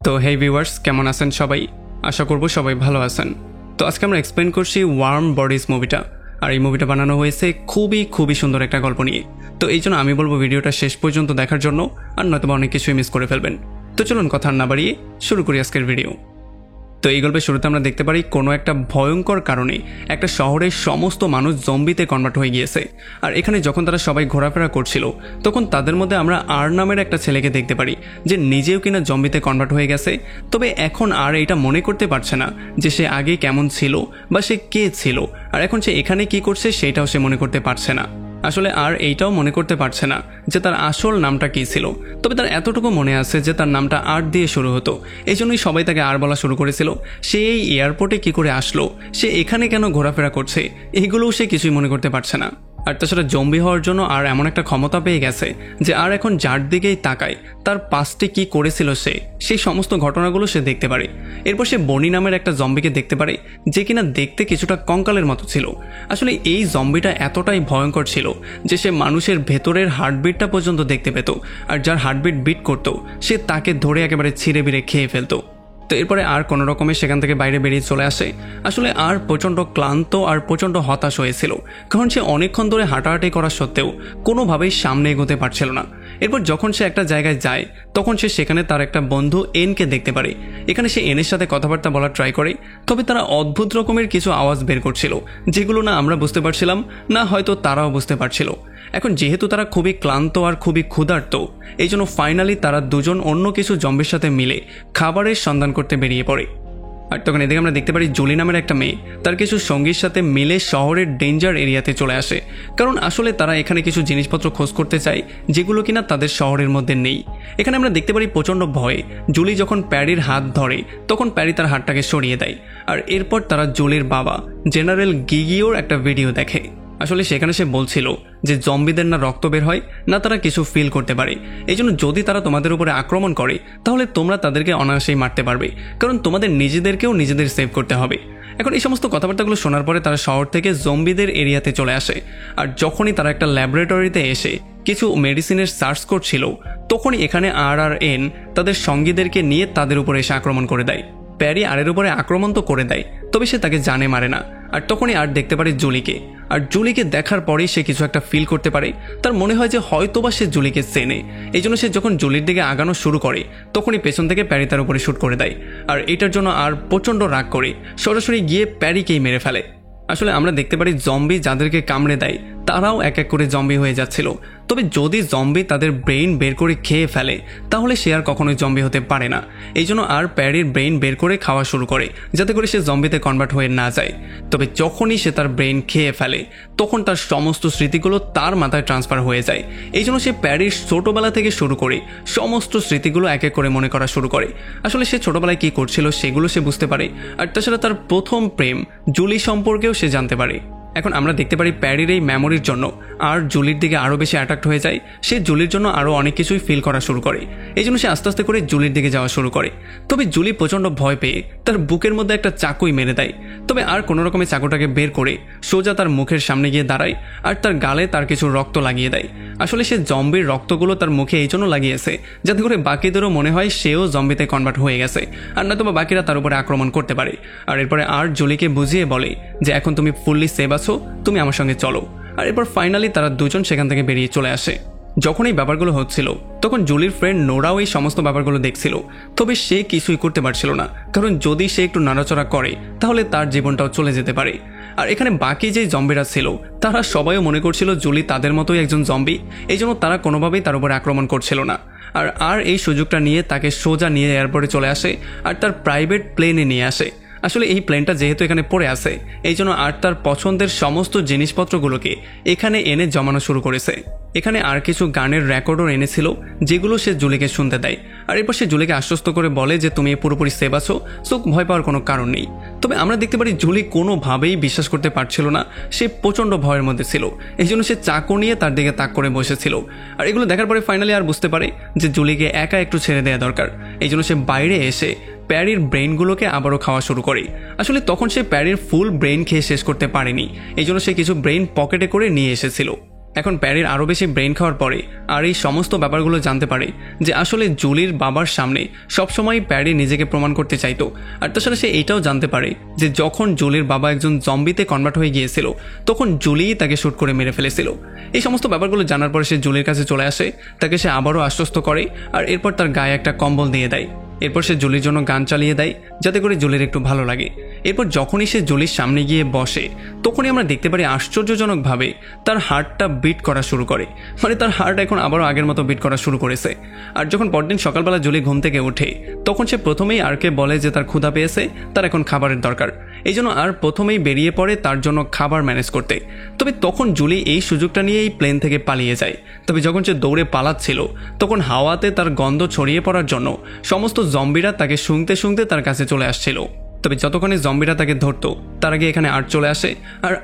তো হেই ভিউয়ার্স, কেমন আছেন সবাই? আশা করব সবাই ভালো আছেন। তো আজকে আমরা এক্সপ্লেন করছি ওয়ার্ম বডিজ মুভিটা। আর এই মুভিটা বানানো হয়েছে খুবই সুন্দর একটা গল্প নিয়ে। তো এই জন্য আমি বলবো ভিডিওটা শেষ পর্যন্ত দেখার জন্য, আর নয়তো অনেক কিছুই মিস করে ফেলবেন। তো চলুন কথা না বাড়িয়ে শুরু করি আজকের ভিডিও। তো এই গল্পের শুরুতে আমরা দেখতে পারি কোনো একটা ভয়ঙ্কর কারণে একটা শহরের সমস্ত মানুষ জম্বিতে কনভার্ট হয়ে গিয়েছে। আর এখানে যখন তারা সবাই ঘোরাফেরা করছিল তখন তাদের মধ্যে আমরা আর নামের একটা ছেলেকে দেখতে পারি যে নিজেও কিনা জম্বিতে কনভার্ট হয়ে গেছে। তবে এখন আর এটা মনে করতে পারছে না যে সে আগে কেমন ছিল বা সে কে ছিল, আর এখন সে এখানে কি করছে সেটাও সে মনে করতে পারছে না। আসলে আর এইটাও মনে করতে পারছে না যে তার আসল নামটা কী ছিল। তবে তার এতটুকু মনে আছে যে তার নামটা আর দিয়ে শুরু হতো, এই জন্যই সবাই তাকে আর বলা শুরু করেছিল। সে এই এয়ারপোর্টে কি করে আসলো, সে এখানে কেন ঘোরাফেরা করছে, এইগুলোও সে কিছুই মনে করতে পারছে না। আর তাছাড়া জম্বি হওয়ার জন্য আর এমন একটা ক্ষমতা পেয়ে গেছে যে আর এখন যার দিকেই তাকায় তার পাস্টে কি করেছিল সে সেই সমস্ত ঘটনাগুলো সে দেখতে পারে। এরপর সে বনি নামের একটা জম্বিকে দেখতে পারে যে কিনা দেখতে কিছুটা কঙ্কালের মতো ছিল। আসলে এই জম্বিটা এতটাই ভয়ঙ্কর ছিল যে সে মানুষের ভেতরের হার্টবিটটা পর্যন্ত দেখতে পেত, আর যার হার্টবিট বিট করতো সে তাকে ধরে একেবারে ছিঁড়ে বিড়ে খেয়ে ফেলতো। তো এরপরে আর কোনো রকমে সেখান থেকে বাইরে বেরিয়ে চলে আসে। আসলে আর প্রচণ্ড ক্লান্ত আর প্রচণ্ড হতাশ হয়েছিল, কারণ সে অনেকক্ষণ ধরে হাঁটাহাঁটি করা সত্ত্বেও কোনোভাবেই সামনে এগোতে পারছিল না। এরপর যখন সে একটা জায়গায় যায় তখন সে সেখানে তার একটা বন্ধু এনকে দেখতে পারে। এখানে সে এনের সাথে কথাবার্তা বলার ট্রাই করে, তবে তারা অদ্ভুত রকমের কিছু আওয়াজ বের করছিল যেগুলো না আমরা বুঝতে পারছিলাম না হয়তো তারাও বুঝতে পারছিল। এখন যেহেতু তারা খুবই ক্লান্ত আর খুবই ক্ষুধার্ত, এই জন্য ফাইনালি তারা দুজন অন্য কিছু জম্বির সাথে মিলে খাবারের সন্ধান করতে বেরিয়ে পড়ে। আর তখন এদিকে আমরা দেখতে পারি জুলি নামের একটা মেয়ে তার কিছু সঙ্গীর সাথে মিলে শহরের ডেঞ্জার এরিয়াতে চলে আসে, কারণ আসলে তারা এখানে কিছু জিনিসপত্র খোঁজ করতে চায় যেগুলো কিনা তাদের শহরের মধ্যে নেই। এখানে আমরা দেখতে পারি প্রচণ্ড ভয়ে জুলি যখন প্যারির হাত ধরে তখন প্যারি তার হাতটাকে সরিয়ে দেয়। আর এরপর তারা জুলির বাবা জেনারেল গিগিওর একটা ভিডিও দেখে। আসলে সেখানে সে বলছিল যে জম্বিদের না রক্ত বের হয় না তারা কিছু ফিল করতে পারে, এই জন্য যদি তারা তোমাদের উপরে আক্রমণ করে তাহলে তোমরা তাদেরকে অনায়াসেই মারতে পারবে, কারণ তোমাদের নিজেদেরকেও নিজেদের সেভ করতে হবে। এখন এই সমস্ত কথাবার্তাগুলো শোনার পরে তারা শহর থেকে জম্বিদের এরিয়াতে চলে আসে। আর যখনই তারা একটা ল্যাবরেটরিতে এসে কিছু মেডিসিনের সার্চ করছিল তখনই এখানে আর তাদের সঙ্গীদেরকে নিয়ে তাদের উপরে এসে আক্রমণ করে দেয়। প্যারি আরের উপরে আক্রমণ তো করে দেয়, তবে সে তাকে জানে মারে না। আর তখনই আর দেখতে পারে জুলিকে, আর জুলিকে দেখার পরেই সে কিছু একটা ফিল করতে পারে। তার মনে হয় যে হয়তোবা সে জুলিকে চেনে, এই জন্য সে যখন জুলির দিকে আগানো শুরু করে তখনই পেছন থেকে প্যারি তার উপরে শুট করে দেয়। আর এটার জন্য আর প্রচণ্ড রাগ করে সরাসরি গিয়ে প্যারিকেই মেরে ফেলে। আসলে আমরা দেখতে পারি জম্বি যাদেরকে কামড়ে দেয় তারাও এক এক করে জম্বি হয়ে যাচ্ছিল। তবে যদি জম্বি তাদের ব্রেইন বের করে খেয়ে ফেলে তাহলে সে আর কখনোই জম্বি হতে পারে না, এই জন্য আর প্যারির ব্রেইন বের করে খাওয়া শুরু করে যাতে করে সে জম্বিতে কনভার্ট হয়ে না যায়। তবে যখনই সে তার ব্রেইন খেয়ে ফেলে তখন তার সমস্ত স্মৃতিগুলো তার মাথায় ট্রান্সফার হয়ে যায়। এই জন্য সে প্যারির ছোটোবেলা থেকে শুরু করে সমস্ত স্মৃতিগুলো এক এক করে মনে করা শুরু করে। আসলে সে ছোটোবেলায় কী করছিল সেগুলো সে বুঝতে পারে, আর তাছাড়া তার প্রথম প্রেম জুলি সম্পর্কেও সে জানতে পারে। এখন আমরা দেখতে পারি প্যারির এই মেমোরির জন্য আর জুলির দিকে আরও বেশি অ্যাট্রাক্ট হয়ে যায়। সে জুলির জন্য আরও অনেক কিছুই ফিল করা শুরু করে, এই জন্য সে আস্তে আস্তে করে জুলির দিকে যাওয়া শুরু করে। তবে জুলি প্রচণ্ড ভয় পেয়ে তার বুকের মধ্যে একটা চাকুই মেরে দেয়। তবে আর কোনো রকমে চাকুটাকে বের করে সোজা তার মুখের সামনে গিয়ে দাঁড়ায় আর তার গালে তার কিছু রক্ত লাগিয়ে দেয়। আসলে সে জম্বির রক্তগুলো তার মুখে এই জন্য লাগিয়েছে যাতে করে বাকিদেরও মনে হয় সেও জম্বিতে কনভার্ট হয়ে গেছে, আর নয়তো বা বাকিরা তার উপরে আক্রমণ করতে পারে। আর এরপরে আর জুলিকে বুঝিয়ে বলে যে এখন তুমি ফুললি সেভ আছো, তুমি আমার সঙ্গে চলো। আর এরপর ফাইনালি তারা দুজন সেখান থেকে বেরিয়ে চলে আসে। যখন এই ব্যাপারগুলো হচ্ছিল তখন জুলির ফ্রেন্ড নোরাও এই সমস্ত ব্যাপারগুলো দেখছিল, তবে সে কিছুই করতে পারছিল না, কারণ যদি সে একটু নাড়াচড়া করে তাহলে তার জীবনটাও চলে যেতে পারে। আর এখানে বাকি যে জম্বিরা ছিল তারা সবাইও মনে করছিল জুলি তাদের মতোই একজন জম্বি, এই জন্য তারা কোনোভাবেই তার উপরে আক্রমণ করছিল না। আর এই সুযোগটা নিয়ে তাকে সোজা নিয়ে এয়ারপোর্টে চলে আসে আর তার প্রাইভেট প্লেনে নিয়ে আসে। আসলে এই প্লেনটা যেহেতু এখানে পড়ে আছে এই জন্য আর তার পছন্দের সমস্ত জিনিসপত্রগুলোকে এখানে এনে জমানো শুরু করেছে। এখানে আর কিছু গানের রেকর্ডও এনেছিল যেগুলো সে জুলিকে শুনতে দেয়। আর এরপর সে জুলিকে আশ্বস্ত করে বলে যে তুমি পুরোপুরি সেভ আছো, সো ভয় পাওয়ার কোনো কারণ নেই। তবে আমরা দেখতে পারি জুলি কোনোভাবেই বিশ্বাস করতে পারছিল না, সে প্রচণ্ড ভয়ের মধ্যে ছিল, এই জন্য সে চাকু নিয়ে তার দিকে তাক করে বসেছিল। আর এগুলো দেখার পরে ফাইনালি আর বুঝতে পারে যে জুলিকে একা একটু ছেড়ে দেওয়া দরকার, এই জন্য সে বাইরে এসে প্যারির ব্রেইনগুলোকে আবারও খাওয়া শুরু করে। আসলে তখন সে প্যারির ফুল ব্রেইন খেয়ে শেষ করতে পারেনি, এই জন্য সে কিছু ব্রেইন পকেটে করে নিয়ে এসেছিল। এখন প্যারির আরও বেশি ব্রেন খাওয়ার পরে আর এই সমস্ত ব্যাপারগুলো জানতে পারে যে আসলে জুলির বাবার সামনে সবসময় প্যারি নিজেকে প্রমাণ করতে চাইতো। আর তাছাড়া সে এটাও জানতে পারে যে যখন জুলির বাবা একজন জম্বিতে কনভার্ট হয়ে গিয়েছিল তখন জুলিই তাকে শ্যুট করে মেরে ফেলেছিল। এই সমস্ত ব্যাপারগুলো জানার পরে সে জুলির কাছে চলে আসে, তাকে সে আবারও আশ্বস্ত করে আর এরপর তার গায়ে একটা কম্বল দিয়ে দেয়। এরপর সে জুলির জন্য গান চালিয়ে দেয় যাতে করে জুলির একটু ভালো লাগে। এরপর যখনই সে জুলির সামনে গিয়ে বসে তখনই আমরা দেখতে পারি আশ্চর্যজনকভাবে তার হার্টটা বিট করা শুরু করে, মানে তার হার্ট এখন আবারও আগের মতো বিট করা শুরু করেছে। আর যখন পরদিন সকালবেলা জুলি ঘুম থেকে ওঠে তখন সে প্রথমেই আরকে বলে যে তার ক্ষুধা পেয়েছে, তার এখন খাবারের দরকার। এই জন্য আর প্রথমেই বেরিয়ে পড়ে তার জন্য খাবার ম্যানেজ করতে। তবে তখন জুলি এই সুযোগটা নিয়ে এই প্লেন থেকে পালিয়ে যায়। তবে যখন সে দৌড়ে পালাচ্ছিল তখন হাওয়াতে তার গন্ধ ছড়িয়ে পড়ার জন্য সমস্ত জম্বিরা তাকে শুঁকতে শুঁকতে তার কাছে চলে আসছিল। তবে যতক্ষণে জম্বিরা তাকে ধরতো তার আগে এখানে আর্ট চলে আসে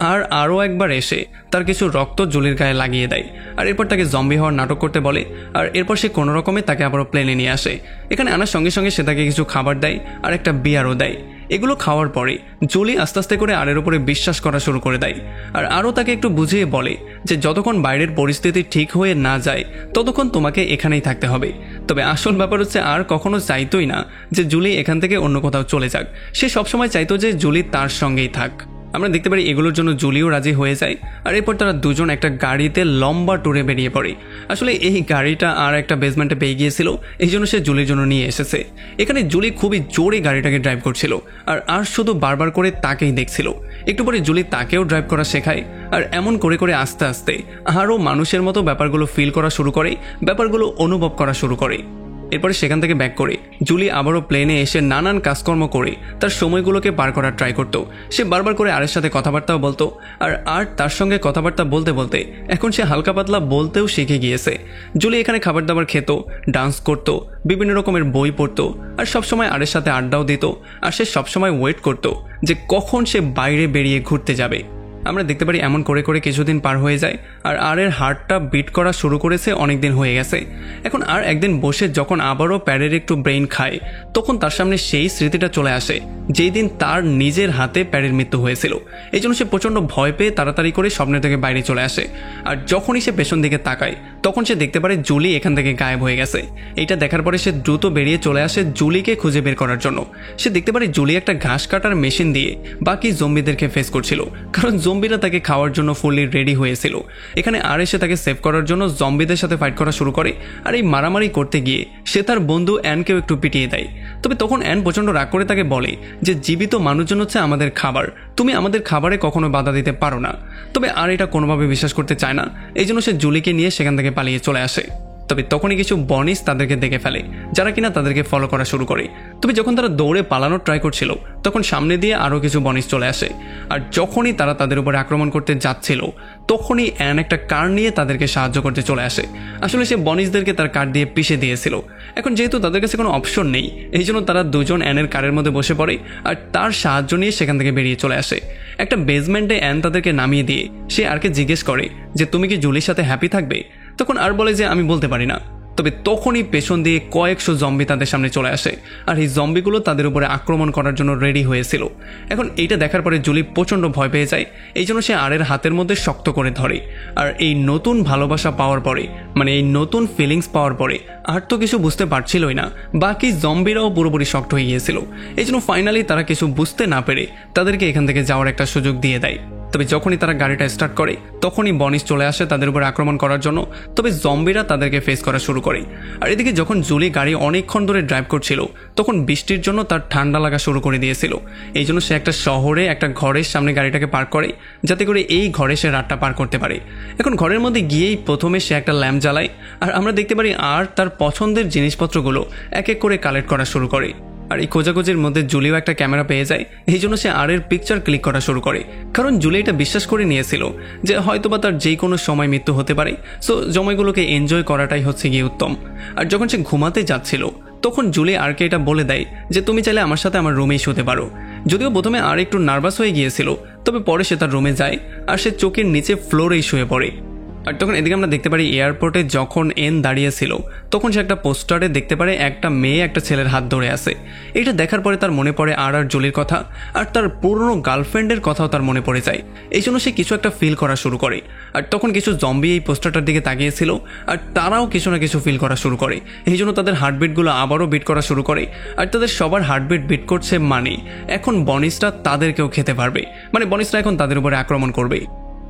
আর আরও একবার এসে তার কিছু রক্ত জুলির গায়ে লাগিয়ে দেয়। আর এরপর তাকে জম্বি হওয়ার নাটক করতে বলে আর এরপর সে কোনো রকমে তাকে আবারও প্লেনে নিয়ে আসে। এখানে আনার সঙ্গে সঙ্গে সে তাকে কিছু খাবার দেয় আর একটা বিয়ারও দেয়। এগুলো খাওয়ার পরে জুলি আস্তে আস্তে করে আরের উপরে বিশ্বাস করা শুরু করে দেয় আর আরও তাকে একটু বুঝিয়ে বলে যে যতক্ষণ বাইরের পরিস্থিতি ঠিক হয়ে না যায় ততক্ষণ তোমাকে এখানেই থাকতে হবে। তবে আসল ব্যাপার হচ্ছে আর কখনো চাইতোই না যে জুলি এখান থেকে অন্য কোথাও চলে যাক, সে সবসময় চাইতো যে জুলি তার সঙ্গেই থাক। আমরা দেখতে পারি এগুলোর জন্য জুলিও রাজি হয়ে যায় আর এরপর তারা দুজন একটা গাড়িতে লম্বা ট্যুরে বেরিয়ে পড়ে। আসলে এই গাড়িটা আর একটা বেসমেন্টে পেয়ে গিয়েছিল, এই জন্য সে জুলির জন্য নিয়ে এসেছে। এখানে জুলি খুবই জোরে গাড়িটাকে ড্রাইভ করছিল আর শুধু বারবার করে তাকেই দেখছিল। একটু পরে জুলি তাকেও ড্রাইভ করা শেখায় আর এমন করে করে আস্তে আস্তে আরও মানুষের মতো ব্যাপারগুলো ফিল করা শুরু করে, ব্যাপারগুলো অনুভব করা শুরু করে। এরপরে সেখান থেকে ব্যাক করে জুলি আবারও প্লেনে এসে নানান কাজকর্ম করে তার সময়গুলোকে পার করার ট্রাই করতো। সে বারবার করে আরের সাথে কথাবার্তাও বলতো আর তার সঙ্গে কথাবার্তা বলতে বলতে এখন সে হালকা পাতলা বলতেও শিখে গিয়েছে। জুলি এখানে খাবার দাবার খেত, ডান্স করতো, বিভিন্ন রকমের বই পড়তো আর সবসময় আরের সাথে আড্ডাও দিত। আর সে সবসময় ওয়েট করতো যে কখন সে বাইরে বেরিয়ে ঘুরতে যাবে। আমরা দেখতে পারি এমন করে করে কিছুদিন পার হয়ে যায় আর এর হার্টটা বিট করা শুরু করেছে অনেক দিন হয়ে গেছে। এখন আর একদিন বসে যখন আবারও প্যারের একটু ব্রেইন খায় তখন তার সামনে সেই স্মৃতিটা চলে আসে যেই দিন তার নিজের হাতে প্যারের মৃত্যু হয়েছিল। এই জন্য সে প্রচণ্ড ভয় পেয়ে তাড়াতাড়ি করে স্বপ্নের থেকে বাইরে চলে আসে। আর যখনই সে পেছন দিকে তাকায় তখন সে দেখতে পারে জুলি এখান থেকে গায়েব হয়ে গেছে। এইটা দেখার পরে সে দ্রুত বেরিয়ে চলে আসে জুলিকে খুঁজে বের করার জন্য। সে দেখতে পারে জুলি একটা ঘাস কাটার মেশিন দিয়ে বাকি জম্বিদেরকে ফেস করছিল, কারণ জম্বিরা তাকে খাওয়ার জন্য ফুললি রেডি হয়েছিল। এখানে আর এসে তাকে সেভ করার জন্য জম্বিদের সাথে ফাইট করা শুরু করে আর এই মারামারি করতে গিয়ে সে তার বন্ধু অ্যানকেও একটু পিটিয়ে দেয়। তবে তখন অ্যান প্রচণ্ড রাগ করে তাকে বলে যে জীবিত মানুষজন হচ্ছে আমাদের খাবার, তুমি আমাদের খাবারে কখনো বাধা দিতে পারো না। তবে আর এটা কোনোভাবে বিশ্বাস করতে চায় না, এই জন্য সে জুলিকে নিয়ে সেখান থেকে পালিয়ে চলে আসে। তবে তখনই কিছু বনিস তাদেরকে দেখে ফেলে যারা কিনা তাদেরকে ফলো করা শুরু করে। তবে যখন তারা দৌড়ে পালানোর ট্রাই করছিল তখন সামনে দিয়ে আরও কিছু বনিস চলে আসে আর যখনই তারা তাদের উপর আক্রমণ করতে যাচ্ছিল তখনই অ্যান একটা কার নিয়ে তাদেরকে সাহায্য করতে চলে আসে। আসলে সে বনিসদেরকে তার কার দিয়ে পিষে দিয়েছিল। এখন যেহেতু তাদের কাছে কোনো অপশন নেই এই জন্য তারা দুজন অ্যানের কারের মধ্যে বসে পড়ে আর তার সাহায্য নিয়ে সেখান থেকে বেরিয়ে চলে আসে। একটা বেসমেন্টে অ্যান তাদেরকে নামিয়ে দিয়ে সে আরকে জিজ্ঞেস করে যে তুমি কি জুলির সাথে হ্যাপি থাকবে? তখন আর বলে যে আমি বলতে পারি না। তবে তখনই পেছন দিয়ে কয়েকশো জম্বি তাদের সামনে চলে আসে আর এই জম্বিগুলো তাদের উপরে আক্রমণ করার জন্য রেডি হয়েছিল। এখন এইটা দেখার পরে জুলি প্রচণ্ড ভয় পেয়ে যায়, এই জন্য সে আরের হাতের মধ্যে শক্ত করে ধরে। আর এই নতুন ভালোবাসা পাওয়ার পরে, মানে এই নতুন ফিলিংস পাওয়ার পরে আর তো কিছু বুঝতে পারছিলই না, বাকি জম্বিরাও পুরোপুরি শক্ত হয়ে গিয়েছিল। এই জন্য ফাইনালি তারা কিছু বুঝতে না পেরে তাদেরকে এখান থেকে যাওয়ার একটা সুযোগ দিয়ে দেয়। তবে যখনই তারা গাড়িটা স্টার্ট করে তখনই বনিস চলে আসে তাদের উপর আক্রমণ করার জন্য। তবে জম্বিরা তাদেরকে ফেস করা শুরু করে। আর এদিকে যখন জুলি গাড়ি অনেকক্ষণ ধরে ড্রাইভ করছিল তখন বৃষ্টির জন্য তার ঠান্ডা লাগা শুরু করে দিয়েছিল। এই জন্য সে একটা শহরে একটা ঘরের সামনে গাড়িটাকে পার্ক করে যাতে করে এই ঘরে সে রাতটা পার করতে পারে। এখন ঘরের মধ্যে গিয়েই প্রথমে সে একটা ল্যাম্প জ্বালায় আর আমরা দেখতে পারি আর তার পছন্দের জিনিসপত্রগুলো এক এক করে কালেক্ট করা শুরু করে। আর এই খোঁজাখুঁজির মধ্যে জুলিও একটা ক্যামেরা পেয়ে যায়, এই জন্য সে আরের পিকচার ক্লিক করা শুরু করে, কারণ জুলি এটা বিশ্বাস করে নিয়েছিল যে হয়তোবা তার যে কোনো সময় মৃত্যু হতে পারে। সো সময়গুলোকে এনজয় করাটাই হচ্ছে গিয়ে উত্তম। আর যখন সে ঘুমাতে যাচ্ছিল তখন জুলি আরকে এটা বলে দেয় যে তুমি চাইলে আমার সাথে আমার রুমেই শুতে পারো। যদিও প্রথমে আর একটু নার্ভাস হয়ে গিয়েছিল, তবে পরে সে তার রুমে যায় আর সে চোখের নিচে ফ্লোরেই শুয়ে পড়ে। আর তখন এদিকে আমরা দেখতে পারি এয়ারপোর্টে যখন এন দাঁড়িয়েছিল তখন সে একটা পোস্টারে দেখতে পারে একটা মেয়ে একটা ছেলের হাত ধরে আছে। এটা দেখার পরে তার মনে পড়ে আর জুলির কথা, আর তার পুরনো গার্লফ্রেন্ডের কথাও তার মনে পড়ে যায়। এই জন্য সে কিছু একটা ফিল করা শুরু করে। আর তখন কিছু জম্বি এই পোস্টারটার দিকে তাকিয়েছিল, আর তারাও কিছু না কিছু ফিল করা শুরু করে। এই জন্য তাদের হার্টবিটগুলো আবারও বিট করা শুরু করে। আর তাদের সবার হার্টবিট বিট করছে, মানে এখন বনিসরা তাদেরকেও খেতে পারবে, মানে বনিসরা এখন তাদের উপরে আক্রমণ করবে।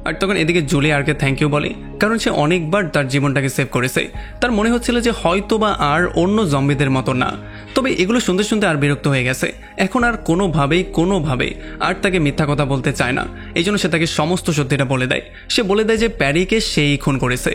আর তখন এদিকে জুলি আরকে থ্যাংক ইউ বলে, কারণ সে অনেকবার তার জীবনটাকে সেভ করেছে। তার মনে হচ্ছিল যে হয়তো বা আর অন্য জম্বিদের মতো না। তবে এগুলো শুনতে শুনতে আর বিরক্ত হয়ে গেছে। এখন আর কোনোভাবে আর তাকে মিথ্যা কথা বলতে চায় না। এই জন্য সে তাকে সমস্ত সত্যিটা বলে দেয়। সে বলে দেয় যে প্যারিকে সেই খুন করেছে।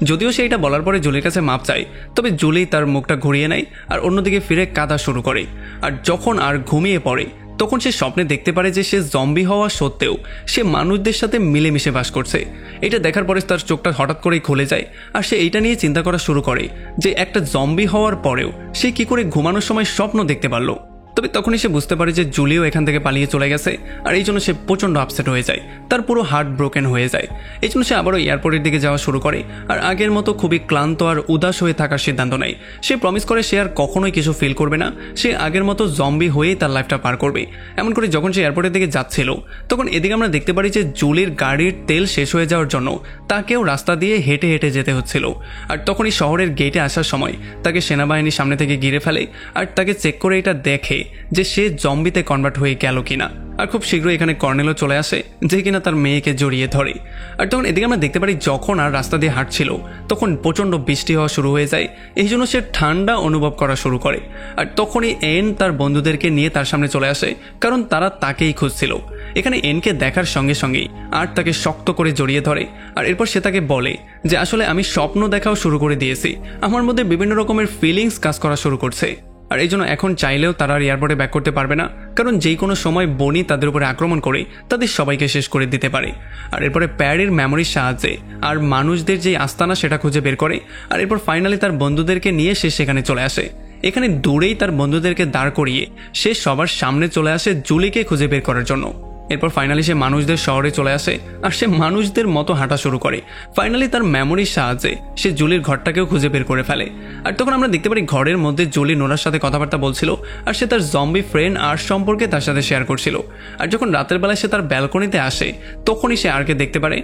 যদিও সে এটা বলার পরে জুলির কাছে মাপ চায়, তবে জুলি তার মুখটা ঘুরিয়ে নেয় আর অন্যদিকে ফিরে কাঁদা শুরু করে। আর যখন আর ঘুমিয়ে পড়ে তখন সে স্বপ্নে দেখতে পারে যে সে জম্বি হওয়া সত্ত্বেও সে মানুষদের সাথে মিলেমিশে বাস করছে। এটা দেখার পরে তার চোখটা হঠাৎ করেই খুলে যায়, আর সে এইটা নিয়ে চিন্তা করা শুরু করে যে একটা জম্বি হওয়ার পরেও সে কি করে ঘুমানোর সময় স্বপ্ন দেখতে পারলো। তবে তখনই সে বুঝতে পারে যে জুলিও এখান থেকে পালিয়ে চলে গেছে, আর এই জন্য সে প্রচণ্ড আপসেট হয়ে যায়। তার পুরো হার্ট ব্রোকেন হয়ে যায়। এই জন্য সে আবারও এয়ারপোর্টের দিকে যাওয়া শুরু করে, আর আগের মতো খুবই ক্লান্ত আর উদাস হয়ে থাকার সিদ্ধান্ত নেয়। সে প্রমিস করে সে আর কখনোই কিছু ফিল করবে না, সে আগের মতো জম্বি হয়েই তার লাইফটা পার করবে। এমন করে যখন সে এয়ারপোর্টের দিকে যাচ্ছিল তখন এদিকে আমরা দেখতে পারি যে জুলির গাড়ির তেল শেষ হয়ে যাওয়ার জন্য তাকেও রাস্তা দিয়ে হেঁটে হেঁটে যেতে হচ্ছিল। আর তখনই শহরের গেটে আসার সময় তাকে সেনাবাহিনী সামনে থেকে ঘিরে ফেলে, আর তাকে চেক করে এটা দেখে যে সে জম্বিতে কনভার্ট হয়ে গেল কিনা। আর খুব শীঘ্রই এখানে কর্নেলও চলে আসে, যে কিনা তার মেয়েকে জড়িয়ে ধরে। আর তখন এদিকে আমরা দেখতে পারি যখন আর রাস্তা দিয়ে হাঁটছিল তখন প্রচণ্ড বৃষ্টি হওয়া শুরু হয়ে যায়। এই জন্য সে ঠান্ডা অনুভব করা শুরু করে। আর তখনই এন তার বন্ধুদেরকে নিয়ে তার সামনে চলে আসে, কারণ তারা তাকেই খুঁজছিল। এখানে এনকে দেখার সঙ্গে সঙ্গেই আর তাকে শক্ত করে জড়িয়ে ধরে, আর এরপর সে তাকে বলে যে আসলে আমি স্বপ্ন দেখাও শুরু করে দিয়েছি, আমার মধ্যে বিভিন্ন রকমের ফিলিংস কাজ করা শুরু করছে। আর এই জন্য এখন চাইলেও তারা আর এয়ারপোর্টে ব্যাক করতে পারবে না, কারণ যেই কোনো সময় বনি তাদের উপরে আক্রমণ করে তাদের সবাইকে শেষ করে দিতে পারে। আর এরপরে প্যারির মেমোরির সাহায্যে আর মানুষদের যে আস্তানা সেটা খুঁজে বের করে, আর এরপর ফাইনালি তার বন্ধুদেরকে নিয়ে সে সেখানে চলে আসে। এখানে দূরেই তার বন্ধুদেরকে দাঁড় করিয়ে সে সবার সামনে চলে আসে জুলিকে খুঁজে বের করার জন্য। এরপর ফাইনালি সে মানুষদের শহরে চলে আসে, আর সে মানুষদের মতো হাঁটা শুরু করে। ফাইনালি তার মেমোরির সাহায্যে সে জুলির ঘরটাকেও খুঁজে বের করে ফেলে। আর তখন আমরা দেখতে পারি ঘরের মধ্যে জুলি নোরার সাথে কথাবার্তা বলছিল, আর সে তার জম্বি ফ্রেন্ড আর সম্পর্কে তার সাথে শেয়ার করছিল। আর যখন রাতের বেলায় সে তার ব্যালকনিতে আসে তখনই সে আরকে দেখতে পারে,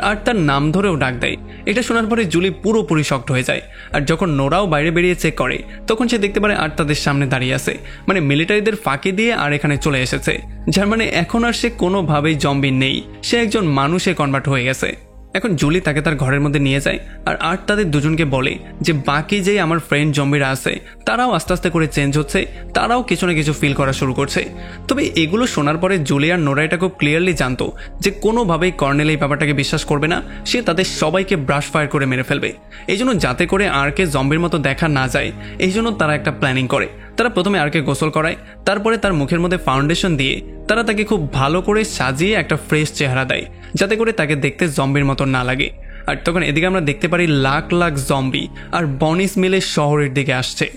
আর তার নাম ধরেও ডাক দেয়। এটা শোনার পরে জুলি পুরোপুরি শক্ট হয়ে যায়। আর যখন নোরাও বাইরে বেরিয়ে চেক করে তখন সে দেখতে পারে আর তাদের সামনে দাঁড়িয়ে আছে, মানে মিলিটারিদের ফাঁকি দিয়ে আর এখানে চলে এসেছে, যার মানে এখন আর সে কোনোভাবেই জম্বি নেই, সে একজন মানুষে কনভার্ট হয়ে গেছে। এখন জুলি তাকে তার ঘরের মধ্যে নিয়ে যায়, আর তাদের দুজনকে বলে যে বাকি যে আমার ফ্রেন্ড জম্বিরা আছে তারাও আস্তে আস্তে করে চেঞ্জ হচ্ছে, তারাও কিছু না কিছু ফিল করা শুরু করছে। তবে এগুলো শোনার পরে জুলি আর নোরা এটা খুব ক্লিয়ারলি জানতো যে কোনোভাবেই কর্নেল এই ব্যাপারটাকে বিশ্বাস করবে না, সে তাদের সবাইকে ব্রাশ ফায়ার করে মেরে ফেলবে। এই জন্য যাতে করে আরকে জম্বির মতো দেখা না যায় এই জন্য তারা একটা প্ল্যানিং করে। তারা প্রথমে আরকে গোসল করায়, তারপরে তার মুখের মধ্যে ফাউন্ডেশন দিয়ে তারা তাকে খুব ভালো করে সাজিয়ে একটা ফ্রেশ চেহারা দেয়, যাতে করে তাকে দেখতে জম্বির মতো না লাগে। আর তখন এদিকে আমরা দেখতে পারি লাখ লাখ জম্বি আর বনিস মিলে শহরের দিকে আসছে।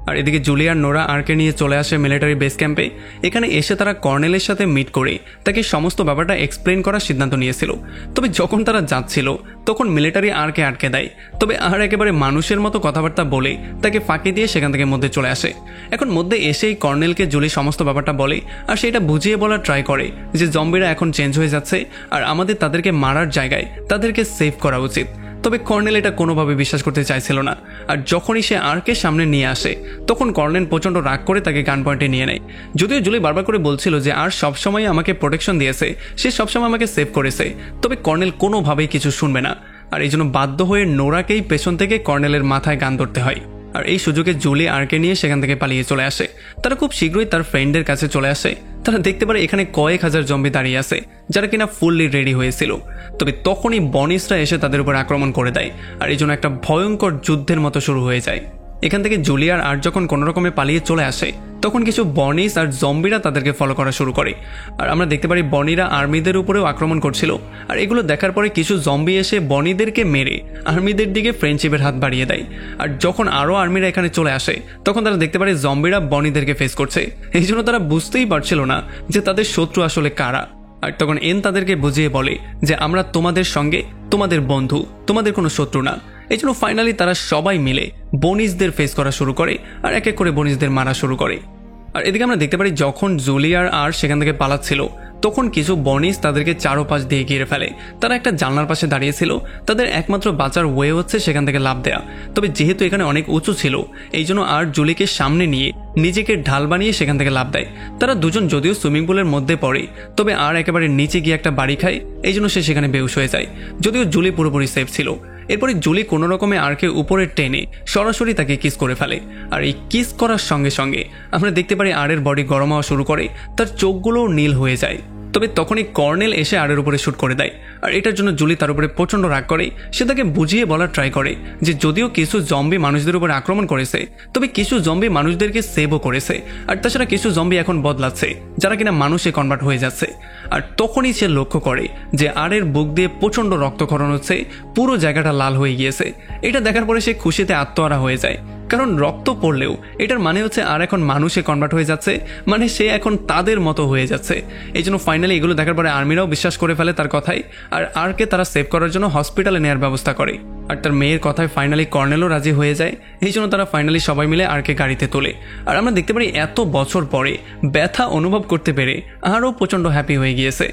আর এদিকে জুলি আর নোরা আরকে নিয়ে চলে আসে মিলিটারি বেস ক্যাম্পে। এখানে এসে তারা কর্নেলের সাথে মিট করে তাকে সমস্ত ব্যাপারটা এক্সপ্লেন করার সিদ্ধান্ত নিয়েছিল। তবে যখন তারা যাচ্ছিল তখন মিলিটারি আরকে আটকে দেয়। তবে আর একেবারে মানুষের মতো কথাবার্তা বলে তাকে ফাঁকি দিয়ে সেখান থেকে মধ্যে চলে আসে। এখন মধ্যে এসেই কর্নেলকে জুলি সমস্ত ব্যাপারটা বলে, আর সেটা বুঝিয়ে বলার ট্রাই করে যে জম্বিরা এখন চেঞ্জ হয়ে যাচ্ছে, আর আমাদের তাদেরকে মারার জায়গায় তাদেরকে সেভ করা উচিত। তবে কর্নেল এটা কোনোভাবে বিশ্বাস করতে চাইছিল না। আর যখনই সে আরকে সামনে নিয়ে আসে তখন কর্নেল প্রচণ্ড রাগ করে তাকে গান পয়েন্টে নিয়ে নেয়। যদিও জুলি বারবার করে বলছিল যে আর সবসময় আমাকে প্রোটেকশন দিয়েছে, সে সবসময় আমাকে সেভ করেছে, তবে কর্নেল কোনোভাবেই কিছু শুনবে না। আর এই জন্য বাধ্য হয়ে নোরাকেই পেছন থেকে কর্নেলের মাথায় গান ধরতে হয়। আর এই সুযোগে জুলি আরকে নিয়ে সেখান থেকে পালিয়ে চলে আসে। তারা খুব শীঘ্রই তার ফ্রেন্ডের কাছে চলে আসে। তারা দেখতে পারে এখানে কয়েক হাজার জম্বি দাঁড়িয়ে আছে যারা কিনা ফুললি রেডি হয়েছিল। তবে তখনই বনিসরা এসে তাদের উপর আক্রমণ করে দেয়, আর এই জন্য একটা ভয়ঙ্কর যুদ্ধের মতো শুরু হয়ে যায়। এখান থেকে জুলিয়ার আর যখন কোনো রকমে পালিয়ে চলে আসে তখন কিছু বনিস আর জম্বিরা তাদেরকে ফলো করা শুরু করে। আর আমরা দেখতে পারি বনিরা আর্মিদের উপরেও আক্রমণ করছিল। আর এগুলো দেখার পরে কিছু জম্বি এসে বনিদেরকে মেরে আর্মিদের দিকে ফ্রেন্ডশিপের হাত বাড়িয়ে দেয়। আর যখন আরও আর্মিরা এখানে চলে আসে তখন তারা দেখতে পারে জম্বিরা বনিদেরকে ফেস করছে। এই জন্য তারা বুঝতেই পারছিল না যে তাদের শত্রু আসলে কারা। আর তখন এন তাদেরকে বুঝিয়ে বলে যে আমরা তোমাদের সঙ্গে, তোমাদের বন্ধু, তোমাদের কোনো শত্রু না। এই জন্য ফাইনালি তারা সবাই মিলে বনিজদের ফেস করা শুরু করে আর এক এক করে বনিজদের মারা শুরু করে। আর এদিকে আমরা দেখতে পারি যখন জুলি আর সেখান থেকে পালাচ্ছিল তখন কিছু বনিজ তাদেরকে চারোপাশ দিয়ে ঘিরে ফেলে। তারা একটা জানলার পাশে দাঁড়িয়েছিল, তাদের একমাত্র বাঁচার ওয়ে হচ্ছে সেখান থেকে লাফ দেয়া। তবে যেহেতু এখানে অনেক উঁচু ছিল এই জন্য আর জুলিকে সামনে নিয়ে নিজেকে ঢাল বানিয়ে সেখান থেকে লাফ দেয়। তারা দুজন যদিও সুইমিং পুলের মধ্যে পড়ে, তবে আর একেবারে নিচে গিয়ে একটা বাড়ি খায়, এই জন্য সে সেখানে বেহুশ হয়ে যায়। যদিও জুলি পুরোপুরি সেফ ছিল। এরপরে জুলি কোনো রকমে আরকে উপরে টেনে সরাসরি তাকে কিস করে ফেলে। আর এই কিস করার সঙ্গে সঙ্গে আমরা দেখতে পারি আরের বডি গরম হওয়া শুরু করে, তার চোখগুলোও নীল হয়ে যায়। তবে তখনই কর্নেল এসে আরের উপরে শ্যুট করে দেয়। আর এটার জন্য জুলি তার উপরে প্রচণ্ড রাগ করে। সে তাকে বুঝিয়ে বলার ট্রাই করে যে যদিও কিছু জম্বি মানুষদের উপরে আক্রমণ করেছে, তবে কিছু জম্বি মানুষদেরকে সেভও করেছে। আর তাছাড়া কিছু জম্বি এখন বদলাচ্ছে যারা কিনা মানুষে কনভার্ট হয়ে যাচ্ছে। আর তখনই সে লক্ষ্য করে যে আরের বুক দিয়ে প্রচণ্ড রক্তক্ষরণ হচ্ছে, পুরো জায়গাটা লাল হয়ে গিয়েছে। এটা দেখার পরে সে খুশিতে আত্মহারা হয়ে যায়, কারণ রক্ত পড়লেও এটার মানে হচ্ছে আর এখন মানুষে কনভার্ট হয়ে যাচ্ছে, মানে সে এখন তাদের মতো হয়ে যাচ্ছে। এই জন্য ফাইনালি এগুলো দেখার পরে আর্মিরাও বিশ্বাস করে ফেলে তার কথাই, আর আরকে তারা সেভ করার জন্য হসপিটালে নেওয়ার ব্যবস্থা করে। আর তার মেয়ের কথায় ফাইনালি কর্নেলও রাজি হয়ে যায়। এই জন্য তারা ফাইনালি সবাই মিলে আরকে গাড়িতে তোলে। আর আমরা দেখতে পারি এত বছর পরে ব্যথা অনুভব করতে পেরে আরও প্রচণ্ড হ্যাপি হয়ে গিয়েছে।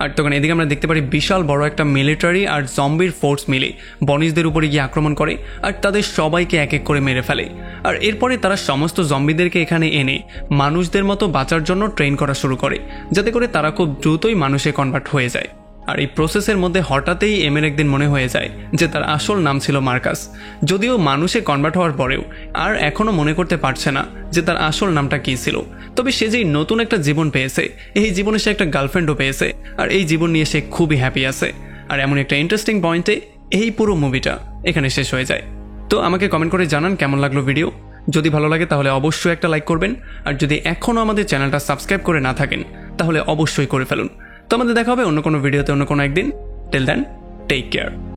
আর তখন এদিকে আমরা দেখতে পারি বিশাল বড় একটা মিলিটারি আর জম্বির ফোর্স মিলে বনিজদের উপরে গিয়ে আক্রমণ করে আর তাদের সবাইকে এক এক করে মেরে ফেলে। আর এরপরে তারা সমস্ত জম্বিদেরকে এখানে এনে মানুষদের মতো বাঁচার জন্য ট্রেন করা শুরু করে, যাতে করে তারা খুব দ্রুতই মানুষে কনভার্ট হয়ে যায়। আর এই প্রসেসের মধ্যে হঠাৎই এমের একদিন মনে হয়ে যায় যে তার আসল নাম ছিল মার্কাস। যদিও মানুষে কনভার্ট হওয়ার পরেও আর এখনও মনে করতে পারছে না যে তার আসল নামটা কী ছিল। তবে সে যেই নতুন একটা জীবন পেয়েছে, এই জীবনে সে একটা গার্লফ্রেন্ডও পেয়েছে, আর এই জীবন নিয়ে সে খুবই হ্যাপি আছে। আর এমন একটা ইন্টারেস্টিং পয়েন্টে এই পুরো মুভিটা এখানে শেষ হয়ে যায়। তো আমাকে কমেন্ট করে জানান কেমন লাগলো ভিডিও। যদি ভালো লাগে তাহলে অবশ্যই একটা লাইক করবেন, আর যদি এখনও আমাদের চ্যানেলটা সাবস্ক্রাইব করে না থাকেন তাহলে অবশ্যই করে ফেলুন। তো আমাদের দেখা হবে অন্য কোনো ভিডিওতে অন্য কোনো একদিন। Till then, take care.